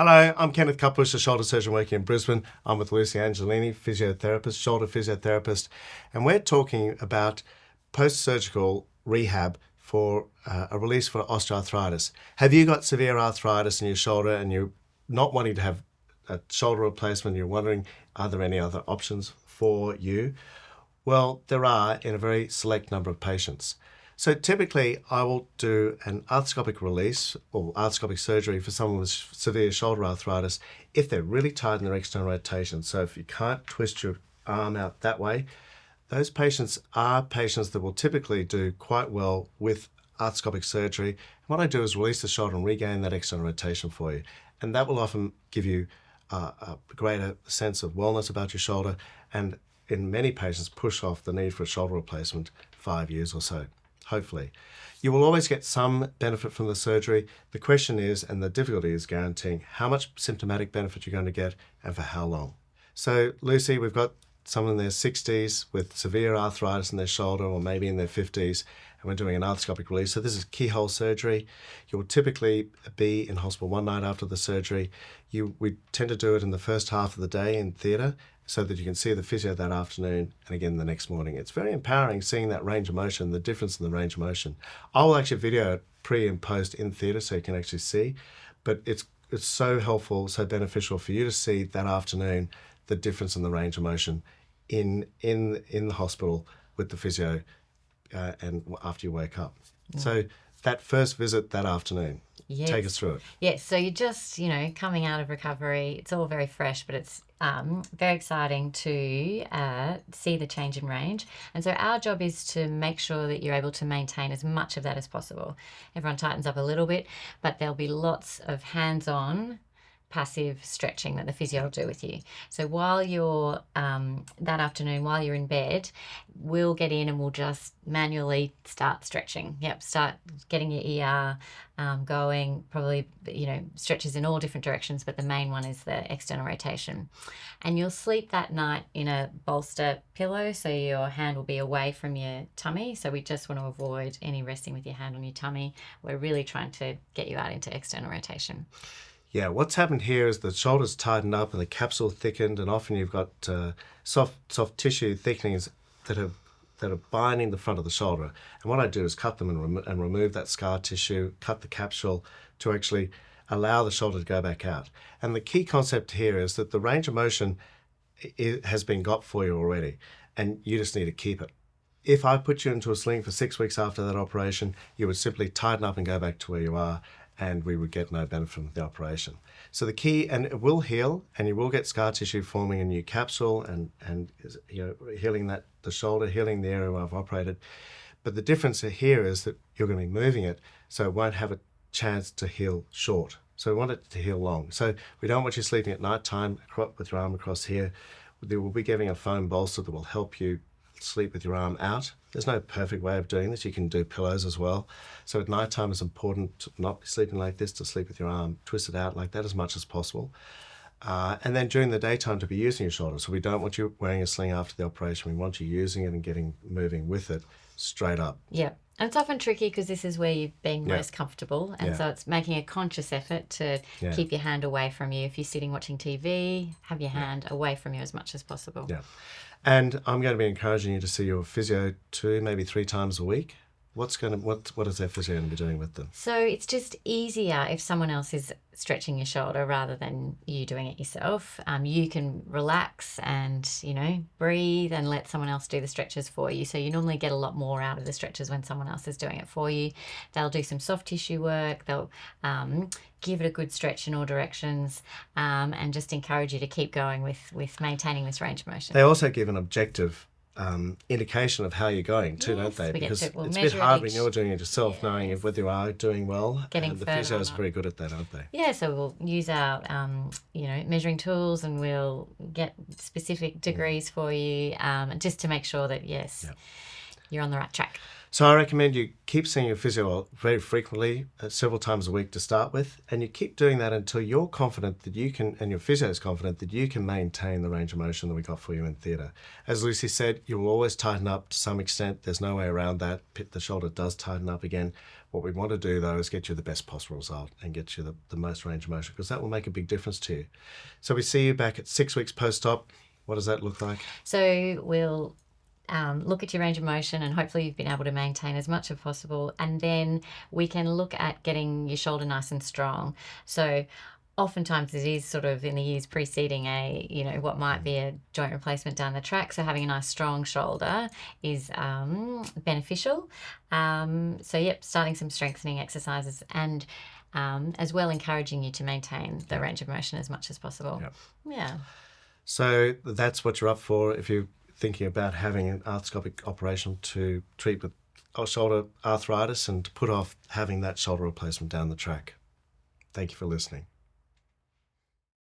Hello, I'm Kenneth Cutbush, a shoulder surgeon working in Brisbane. I'm with Lucy Angelini, physiotherapist, shoulder physiotherapist, and we're talking about post-surgical rehab for a release for osteoarthritis. Have you got severe arthritis in your shoulder and you're not wanting to have a shoulder replacement? You're wondering, are there any other options for you? Well, there are in a very select number of patients. So typically I will do an arthroscopic release or arthroscopic surgery for someone with severe shoulder arthritis if they're really tight in their external rotation. So if you can't twist your arm out that way, those patients are patients that will typically do quite well with arthroscopic surgery. And what I do is release the shoulder and regain that external rotation for you. And that will often give you a greater sense of wellness about your shoulder, and in many patients push off the need for a shoulder replacement 5 years or so. Hopefully. You will always get some benefit from the surgery. The question is, and the difficulty is guaranteeing how much symptomatic benefit you're going to get and for how long. So Lucy, we've got someone in their 60s with severe arthritis in their shoulder, or maybe in their 50s, and we're doing an arthroscopic release. So this is keyhole surgery. You'll typically be in hospital one night after the surgery. We tend to do it in the first half of the day in theatre, so that you can see the physio that afternoon and again the next morning. It's very empowering seeing that range of motion, the difference in the range of motion. I will actually video it pre and post in theatre so you can actually see, but it's so helpful, so beneficial for you to see that afternoon the difference in the range of motion in the hospital with the physio and after you wake up. Yeah. So that first visit that afternoon, yes. Take us through it. Yes, so you're just, coming out of recovery. It's all very fresh, but it's very exciting to see the change in range. And so our job is to make sure that you're able to maintain as much of that as possible. Everyone tightens up a little bit, but there'll be lots of hands-on passive stretching that the physio will do with you. So while you're that afternoon, while you're in bed, we'll get in and we'll just manually start stretching. Start getting your ER going, probably, stretches in all different directions, but the main one is the external rotation. And you'll sleep that night in a bolster pillow, so your hand will be away from your tummy. So we just want to avoid any resting with your hand on your tummy. We're really trying to get you out into external rotation. Yeah, what's happened here is the shoulder's tightened up and the capsule thickened, and often you've got soft tissue thickenings that are binding the front of the shoulder. And what I do is cut them and remove that scar tissue, cut the capsule to actually allow the shoulder to go back out. And the key concept here is that the range of motion has been got for you already, and you just need to keep it. If I put you into a sling for 6 weeks after that operation, you would simply tighten up and go back to where you are, and we would get no benefit from the operation. So the key, and it will heal, and you will get scar tissue forming a new capsule and healing the shoulder, healing the area where I've operated. But the difference here is that you're going to be moving it, so it won't have a chance to heal short. So we want it to heal long. So we don't want you sleeping at night time with your arm across here. They will be giving a foam bolster that will help you sleep with your arm out. There's no perfect way of doing this. You can do pillows as well. So at night time it's important to not be sleeping like this, to sleep with your arm twisted out like that as much as possible. And then during the daytime to be using your shoulder. So we don't want you wearing a sling after the operation. We want you using it and moving with it straight up. Yeah. And it's often tricky because this is where you've been most comfortable. And so it's making a conscious effort to keep your hand away from you. If you're sitting watching TV, have your hand away from you as much as possible. Yeah. And I'm going to be encouraging you to see your physio 2, maybe 3 times a week. What is their physio going to be doing with them? So it's just easier if someone else is stretching your shoulder rather than you doing it yourself. You can relax and, breathe and let someone else do the stretches for you. So you normally get a lot more out of the stretches when someone else is doing it for you. They'll do some soft tissue work. They'll give it a good stretch in all directions, and just encourage you to keep going with maintaining this range of motion. They also give an objective indication of how you're going too, don't they? Because it's a bit hard when you're doing it yourself, knowing whether you are doing well. The physio is very good at that, aren't they? Yeah, so we'll use our measuring tools, and we'll get specific degrees for you, just to make sure that you're on the right track. So I recommend you keep seeing your physio very frequently, several times a week to start with, and you keep doing that until you're confident that you can, and your physio is confident that you can maintain the range of motion that we got for you in theatre. As Lucy said, you will always tighten up to some extent. There's no way around that. The shoulder does tighten up again. What we want to do, though, is get you the best possible result and get you the most range of motion, because that will make a big difference to you. So we see you back at 6 weeks post-op. What does that look like? So we'll look at your range of motion, and hopefully you've been able to maintain as much as possible, and then we can look at getting your shoulder nice and strong. So oftentimes it is sort of in the years preceding what might be a joint replacement down the track, so having a nice strong shoulder is beneficial. Starting some strengthening exercises, and as well encouraging you to maintain the range of motion as much as possible. Yep. Yeah. So that's what you're up for if you're thinking about having an arthroscopic operation to treat with shoulder arthritis and to put off having that shoulder replacement down the track. Thank you for listening.